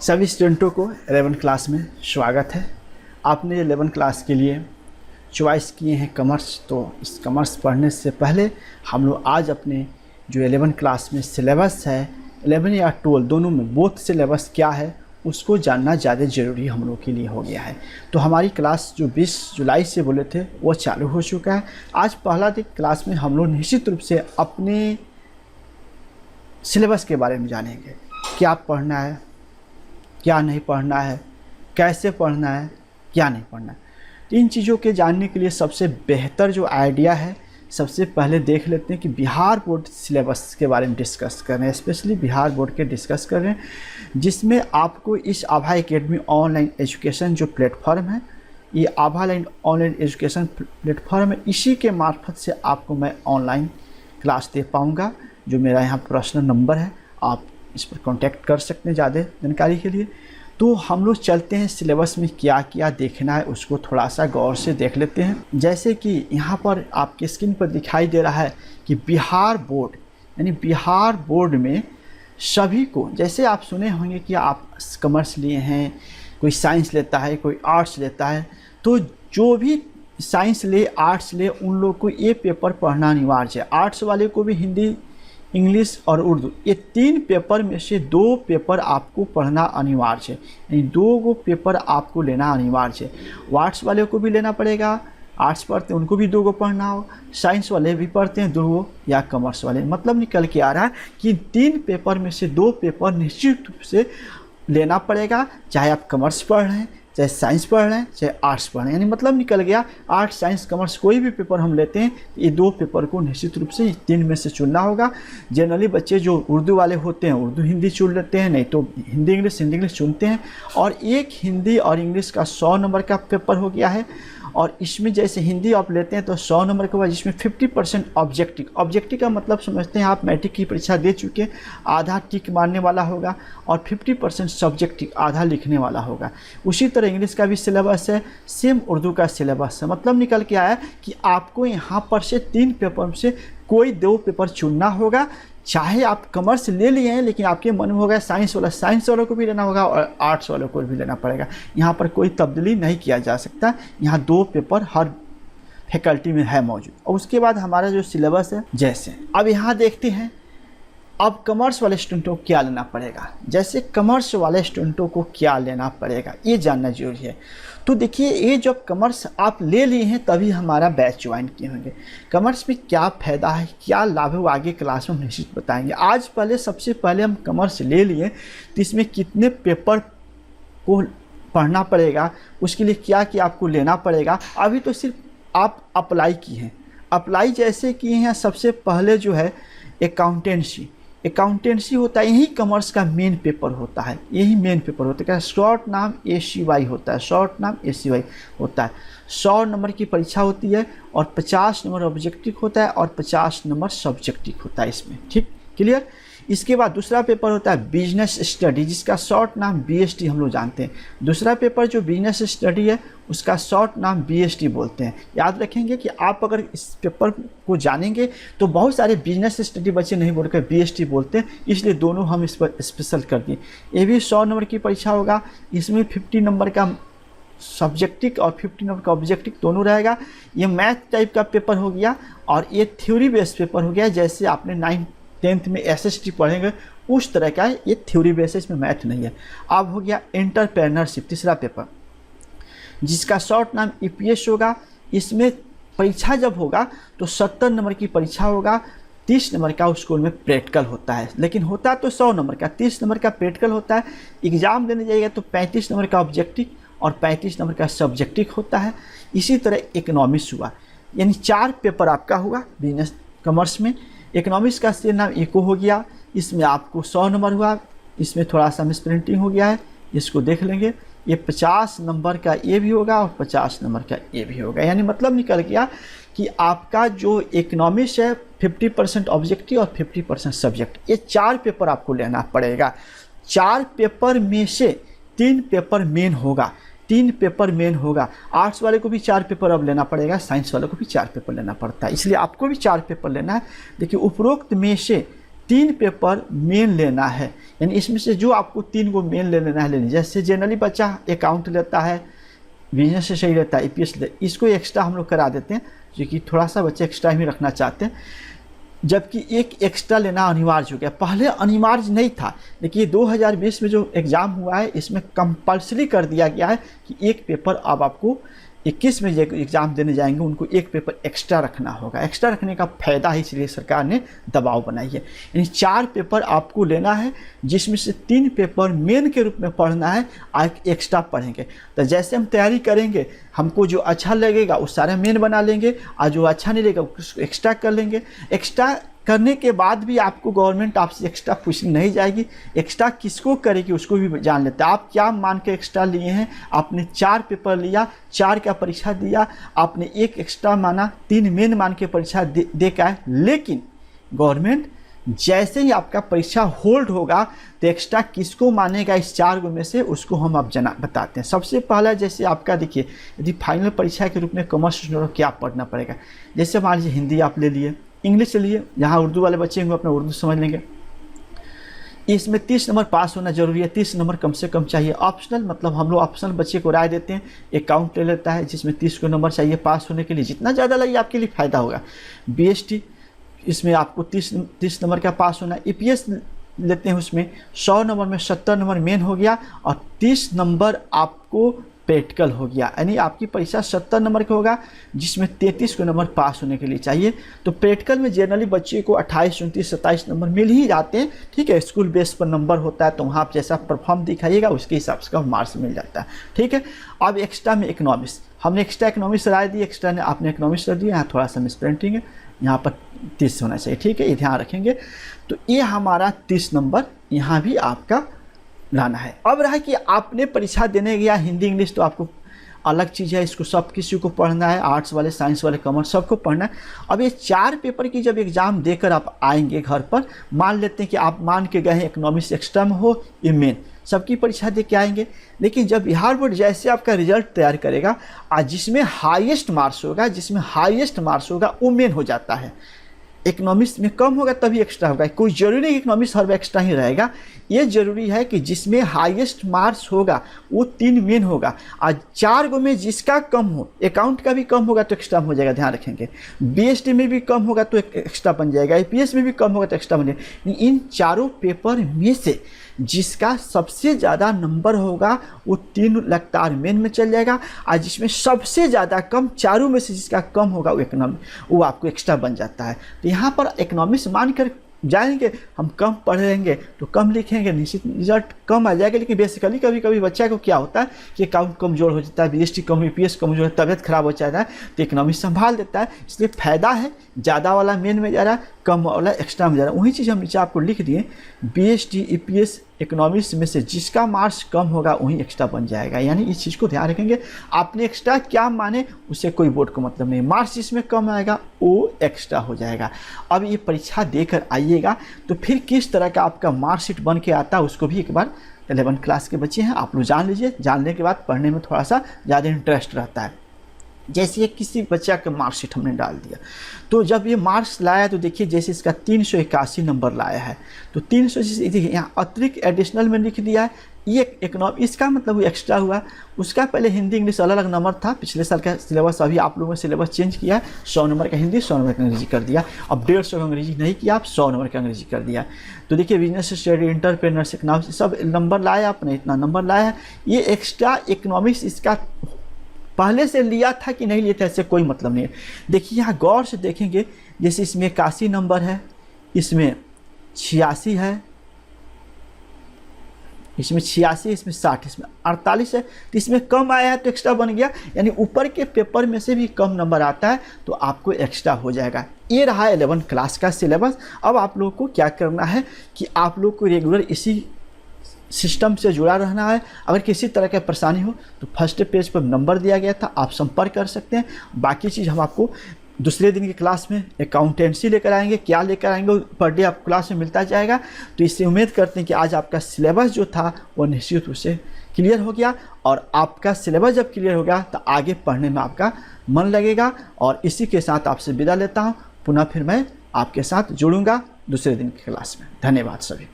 सभी स्टूडेंटों को 11 क्लास में स्वागत है। आपने 11 क्लास के लिए चॉइस किए हैं कॉमर्स, तो इस कॉमर्स पढ़ने से पहले हम लोग आज अपने जो 11 क्लास में सिलेबस है, 11 या 12 दोनों में बोथ सिलेबस क्या है उसको जानना ज़्यादा ज़रूरी हम लोग के लिए हो गया है। तो हमारी क्लास जो 20 जुलाई से बोले थे वो चालू हो चुका है। आज पहला दिन क्लास में हम लोग निश्चित रूप से अपने सिलेबस के बारे में जानेंगे, क्या पढ़ना है, क्या नहीं पढ़ना है, कैसे पढ़ना है, क्या नहीं पढ़ना है। इन चीज़ों के जानने के लिए सबसे बेहतर जो आइडिया है, सबसे पहले देख लेते हैं कि बिहार बोर्ड सिलेबस के बारे में डिस्कस कर रहे हैं, स्पेशली बिहार बोर्ड के डिस्कस कर रहे हैं, जिसमें आपको इस आभा एकेडमी ऑनलाइन एजुकेशन जो प्लेटफॉर्म है, ये आभा ऑनलाइन एजुकेशन प्लेटफॉर्म है, इसी के मार्फत से आपको मैं ऑनलाइन क्लास दे पाऊँगा। जो मेरा यहाँ पर्सनल नंबर है, आप इस पर कांटेक्ट कर सकते हैं ज़्यादा जानकारी के लिए। तो हम लोग चलते हैं सिलेबस में क्या क्या देखना है उसको थोड़ा सा गौर से देख लेते हैं। जैसे कि यहाँ पर आपके स्क्रीन पर दिखाई दे रहा है कि बिहार बोर्ड, यानी बिहार बोर्ड में सभी को, जैसे आप सुने होंगे कि आप कॉमर्स लिए हैं, कोई साइंस लेता है, कोई आर्ट्स लेता है, तो जो भी साइंस ले, आर्ट्स ले, उन लोग को ये पेपर पढ़ना अनिवार्य है। आर्ट्स वाले को भी हिंदी, इंग्लिश और उर्दू, ये 3 पेपर में से 2 पेपर आपको पढ़ना अनिवार्य है, यानी 2 पेपर आपको लेना अनिवार्य है। आर्ट्स वाले को भी लेना पड़ेगा, आर्ट्स पढ़ते हैं उनको भी 2 पढ़ना हो, साइंस वाले भी पढ़ते हैं 2 या कॉमर्स वाले। मतलब निकल के आ रहा है कि 3 पेपर में से 2 पेपर निश्चित रूप से लेना पड़ेगा, चाहे आप कॉमर्स पढ़ रहे हैं, चाहे साइंस पढ़ रहे हैं, चाहे आर्ट्स पढ़ रहे हैं। यानी मतलब निकल गया आर्ट्स, साइंस, कॉमर्स कोई भी पेपर हम लेते हैं, ये 2 पेपर को निश्चित रूप से 3 में से चुनना होगा। जनरली बच्चे जो उर्दू वाले होते हैं उर्दू हिंदी चुन लेते हैं, नहीं तो हिंदी इंग्लिश चुनते हैं। और एक हिंदी और इंग्लिश का 100 नंबर का पेपर हो गया है, और इसमें जैसे हिंदी आप लेते हैं तो 100 नंबर के बाद इसमें 50% ऑब्जेक्टिव का मतलब समझते हैं आप मैट्रिक की परीक्षा दे चुके, आधा टिक मारने वाला होगा, और 50% सब्जेक्टिव आधा लिखने वाला होगा। उसी तरह इंग्लिश का भी सिलेबस है, सेम उर्दू का सिलेबस है। मतलब निकल के आया कि आपको यहाँ पर से 3 पेपर से कोई 2 पेपर चुनना होगा। चाहे आप कॉमर्स ले लिए हैं लेकिन आपके मन में होगा साइंस वालों को भी लेना होगा और आर्ट्स वालों को भी लेना पड़ेगा। यहाँ पर कोई तब्दीली नहीं किया जा सकता, यहाँ 2 पेपर हर फैकल्टी में है मौजूद। और उसके बाद हमारा जो सिलेबस है, जैसे अब यहाँ देखते हैं अब कॉमर्स वाले स्टूडेंटों को क्या लेना पड़ेगा। जैसे कॉमर्स वाले स्टूडेंटों को क्या लेना पड़ेगा ये जानना जरूरी है। तो देखिए, ये जब कॉमर्स आप ले लिए हैं तभी हमारा बैच ज्वाइन किए होंगे। कॉमर्स में क्या फ़ायदा है, क्या लाभ है, वो आगे क्लास में निश्चित बताएंगे। आज सबसे पहले हम कॉमर्स ले लिए तो इसमें कितने पेपर को पढ़ना पड़ेगा, उसके लिए क्या क्या आपको लेना पड़ेगा। अभी तो सिर्फ आप अप्लाई किए हैं, अप्लाई जैसे किए हैं, सबसे पहले जो है अकाउंटेंसी होता है, यही कॉमर्स का मेन पेपर होता है, यही मेन पेपर होता है। शॉर्ट नाम ACY होता है, शॉर्ट नाम ACY होता है। 100 नंबर की परीक्षा होती है और 50 नंबर ऑब्जेक्टिव होता है और 50 नंबर सब्जेक्टिव होता है इसमें। ठीक, क्लियर। इसके बाद दूसरा पेपर होता है बिजनेस स्टडी, जिसका शॉर्ट नाम BST हम लोग जानते हैं। दूसरा पेपर जो बिजनेस स्टडी है उसका शॉर्ट नाम BST बोलते हैं। याद रखेंगे कि आप अगर इस पेपर को जानेंगे तो बहुत सारे बिजनेस स्टडी बच्चे नहीं बोलकर BST बोलते हैं, इसलिए दोनों हम इस पर स्पेशल कर दिए। ये भी 100 नंबर की परीक्षा होगा, इसमें 50 नंबर का सब्जेक्टिव और 50 नंबर का ऑब्जेक्टिव दोनों रहेगा। ये मैथ टाइप का पेपर हो गया और ये थ्योरी बेस्ड पेपर हो गया। जैसे आपने 9th में SST पढ़ेंगे उस तरह का ये थ्योरी बेसिस में मैथ नहीं है। अब हो गया एंटरप्रेन्योरशिप, तीसरा पेपर, जिसका शॉर्ट नाम EPS होगा। इसमें परीक्षा जब होगा तो 70 नंबर की परीक्षा होगा, 30 नंबर का स्कूल में प्रैक्टिकल होता है, लेकिन होता तो 100 नंबर का, 30 नंबर का प्रैक्टिकल होता है। एग्ज़ाम देने जाइएगा तो 35 नंबर का ऑब्जेक्टिव और 35 नंबर का सब्जेक्टिव होता है। इसी तरह इकोनॉमिक्स हुआ, यानी 4 पेपर आपका हुआ बिजनेस कॉमर्स में। इकोनॉमिक्स का सेल नाम इको हो गया, इसमें आपको 100 नंबर हुआ, इसमें थोड़ा सा मिस प्रिंटिंग हो गया है, इसको देख लेंगे। ये 50 नंबर का ये भी होगा और 50 नंबर का ये भी होगा। यानी मतलब निकल गया कि आपका जो इकोनॉमिक्स है 50% ऑब्जेक्टिव और 50% सब्जेक्ट, ये 4 पेपर आपको लेना पड़ेगा। 4 पेपर में से 3 पेपर मेन होगा, 3 पेपर मेन होगा। आर्ट्स वाले को भी 4 पेपर अब लेना पड़ेगा, साइंस वाले को भी 4 पेपर लेना पड़ता है, इसलिए आपको भी 4 पेपर लेना है। देखिए, उपरोक्त में से 3 पेपर मेन लेना है, यानी इसमें से जो आपको 3 को मेन ले लेना है लेनी। जैसे जनरली बच्चा अकाउंट लेता है, बिजनेस से सही रहता है, ईपीएस ले, इसको एक्स्ट्रा हम लोग करा देते हैं, जो कि थोड़ा सा बच्चे एक्स्ट्रा ही रखना चाहते हैं, जबकि एक एक्स्ट्रा लेना अनिवार्य हो गया। पहले अनिवार्य नहीं था, लेकिन 2020 में जो एग्ज़ाम हुआ है इसमें कंपल्सरी कर दिया गया है कि एक पेपर अब आपको 21 में जो एग्ज़ाम देने जाएंगे उनको एक पेपर एक्स्ट्रा रखना होगा। एक्स्ट्रा रखने का फ़ायदा है, इसलिए सरकार ने दबाव बनाई है। यानी 4 पेपर आपको लेना है, जिसमें से 3 पेपर मेन के रूप में पढ़ना है, एक्स्ट्रा पढ़ेंगे। तो जैसे हम तैयारी करेंगे, हमको जो अच्छा लगेगा वो सारा मेन बना लेंगे, और जो अच्छा नहीं लगेगा उसको एक्स्ट्रा कर लेंगे। एक्स्ट्रा करने के बाद भी आपको गवर्नमेंट आपसे एक्स्ट्रा पूछने नहीं जाएगी, एक्स्ट्रा किसको करेगी उसको भी जान लेते हैं। आप क्या मान के एक्स्ट्रा लिए हैं, आपने 4 पेपर लिया, 4 का परीक्षा दिया, आपने 1 एक्स्ट्रा माना, 3 मेन मान के परीक्षा दे के आए, लेकिन गवर्नमेंट जैसे ही आपका परीक्षा होल्ड होगा तो एक्स्ट्रा किसको मानेगा इस 4 में से, उसको हम अब बताते हैं। सबसे पहला जैसे आपका देखिए, यदि फाइनल परीक्षा के रूप में कॉमर्स स्टूडेंट को क्या पढ़ना पड़ेगा, जैसे मान लीजिए हिंदी आप ले लिए, इंग्लिश लिए, यहाँ उर्दू वाले बच्चे होंगे अपना उर्दू समझ लेंगे। इसमें 30 नंबर पास होना जरूरी है, 30 नंबर कम से कम चाहिए। ऑप्शनल मतलब हम लोग ऑप्शनल बच्चे को राय देते हैं, अकाउंट ले लेता है जिसमें 30 को नंबर चाहिए पास होने के लिए, जितना ज़्यादा लगे आपके लिए फ़ायदा होगा। बीएसटी इसमें आपको 30 नंबर का पास होना। ईपीएस लेते हैं, उसमें 100 नंबर में 70 नंबर मेन हो गया और 30 नंबर आपको प्रैक्टिकल हो गया, यानी आपकी परीक्षा 70 नंबर का होगा, जिसमें 33 को नंबर पास होने के लिए चाहिए। तो प्रैक्टिकल में जनरली बच्चे को 28, 29, 27 नंबर मिल ही जाते हैं, ठीक है। स्कूल बेस पर नंबर होता है, तो वहाँ आप जैसा परफॉर्म दिखाइएगा उसके हिसाब से मार्क्स मिल जाता है, ठीक है। अब एक्स्ट्रा में इकोनॉमिक्स, हमने एक्स्ट्रा इकोनॉमिक्स राय दी, एक्स्ट्रा ने आपने इकोनॉमिक्स कर दिया, यहाँ थोड़ा सा मिस प्रिंटिंग है, यहाँ पर 30 होना चाहिए, ठीक है, ये ध्यान रखेंगे। तो ये हमारा 30 नंबर यहाँ भी आपका लाना है। अब रहा कि आपने परीक्षा देने गया हिंदी इंग्लिश, तो आपको अलग चीज़ है, इसको सब किसी को पढ़ना है, आर्ट्स वाले, साइंस वाले, कॉमर्स, सबको पढ़ना है। अब ये 4 पेपर की जब एग्ज़ाम देकर आप आएंगे घर पर, मान लेते हैं कि आप मान के गए हैं इकोनॉमिक्स एक्स्ट्रा में हो, ये मेन सबकी परीक्षा दे के आएंगे, लेकिन जब बिहार बोर्ड जैसे आपका रिजल्ट तैयार करेगा, आज जिसमें हाईएस्ट मार्क्स होगा वो मेन हो जाता है। इकोनॉमिक्स में कम होगा तभी एक्स्ट्रा होगा, कोई ज़रूरी नहीं इकोनॉमिक्स हर एक्स्ट्रा ही रहेगा। ये ज़रूरी है कि जिसमें हाईएस्ट मार्क्स होगा वो 3 मेन होगा, आज 4 गो में जिसका कम हो, अकाउंट का भी कम होगा तो एक्स्ट्रा हो जाएगा, ध्यान रखेंगे। बीएसटी में भी कम होगा तो एक्स्ट्रा बन जाएगा, ईपीएस में भी कम होगा तो एक्स्ट्रा बन जाएगा। इन चारों पेपर में से जिसका सबसे ज़्यादा नंबर होगा वो 3 लगातार मेन में चल जाएगा, और जिसमें सबसे ज़्यादा कम, चारों में से जिसका कम होगा वो आपको एक्स्ट्रा बन जाता है। तो यहाँ पर इकोनॉमिक्स मान कर जाएंगे, हम कम पढ़ेंगे तो कम लिखेंगे, निश्चित रिजल्ट कम आ जाएगा। लेकिन बेसिकली कभी कभी बच्चा को क्या होता है कि अकाउंट कमजोर हो जाता है, बीएसटी कम, ईपीएस कमजोर है, तबियत खराब हो जाता है, तो इकोनॉमिक्स संभाल देता है। इसलिए फ़ायदा है, ज़्यादा वाला मेन में जा रहा है, कम वाला एक्स्ट्रा में जा रहा है। वही चीज़ हम नीचे आपको लिख दिए, बीएसटी ईपीएस इकोनॉमिक्स में से जिसका मार्क्स कम होगा वही एक्स्ट्रा बन जाएगा। यानी इस चीज़ को ध्यान रखेंगे, आपने एक्स्ट्रा क्या माने उससे कोई बोर्ड को मतलब नहीं, मार्क्स जिसमें कम आएगा वो एक्स्ट्रा हो जाएगा। अब ये परीक्षा देकर आइएगा तो फिर किस तरह का आपका मार्कशीट बन के आता है उसको भी एक बार 11th क्लास के बच्चे हैं आप लोग जान लीजिए। जानने के बाद पढ़ने में थोड़ा सा ज़्यादा इंटरेस्ट रहता है। जैसे किसी बच्चा का मार्कशीट हमने डाल दिया, तो जब ये मार्क्स लाया तो देखिए जैसे इसका 381 नंबर लाया है, तो 300 देखिए यहाँ अतिरिक्त एडिशनल में लिख दिया है, ये इकोनॉमिक्स, इसका मतलब वो एक्स्ट्रा हुआ। उसका पहले हिंदी इंग्लिश अलग अलग नंबर था, पिछले साल का सिलेबस, अभी आप लोगों ने सिलेबस चेंज किया है, 100 नंबर का हिंदी, 100 नंबर का अंग्रेजी कर दिया। अब 150 का अंग्रेजी नहीं किया, आप 100 नंबर का अंग्रेजी कर दिया। तो देखिए बिजनेस स्टडी, एंटरप्रेन्योरशिप, इकोनॉमिक्स, सब नंबर लाया आपने, इतना नंबर लाया है। ये एक्स्ट्रा इकोनॉमिक्स इसका पहले से लिया था कि नहीं लिया था इससे कोई मतलब नहीं है। देखिए यहाँ गौर से देखेंगे, जैसे इसमें 81 नंबर है, इसमें 86 है, इसमें 86, इसमें 60, इसमें 48 है, तो इसमें कम आया है तो एक्स्ट्रा बन गया। यानी ऊपर के पेपर में से भी कम नंबर आता है तो आपको एक्स्ट्रा हो जाएगा। ये रहा 11th क्लास का सिलेबस। अब आप लोग को क्या करना है कि आप लोग को रेगुलर इसी सिस्टम से जुड़ा रहना है। अगर किसी तरह की परेशानी हो तो फर्स्ट पेज पर नंबर दिया गया था, आप संपर्क कर सकते हैं। बाकी चीज़ हम आपको दूसरे दिन की क्लास में अकाउंटेंसी लेकर आएंगे, क्या लेकर आएंगे पर डे आपको क्लास में मिलता जाएगा। तो इससे उम्मीद करते हैं कि आज आपका सिलेबस जो था वो निश्चित रूप से क्लियर हो गया, और आपका सिलेबस जब क्लियर हो गया तो आगे पढ़ने में आपका मन लगेगा। और इसी के साथ आपसे विदा लेता हूँ, पुनः फिर मैं आपके साथ जुड़ूंगा। दूसरे दिन की क्लास में। धन्यवाद सभी।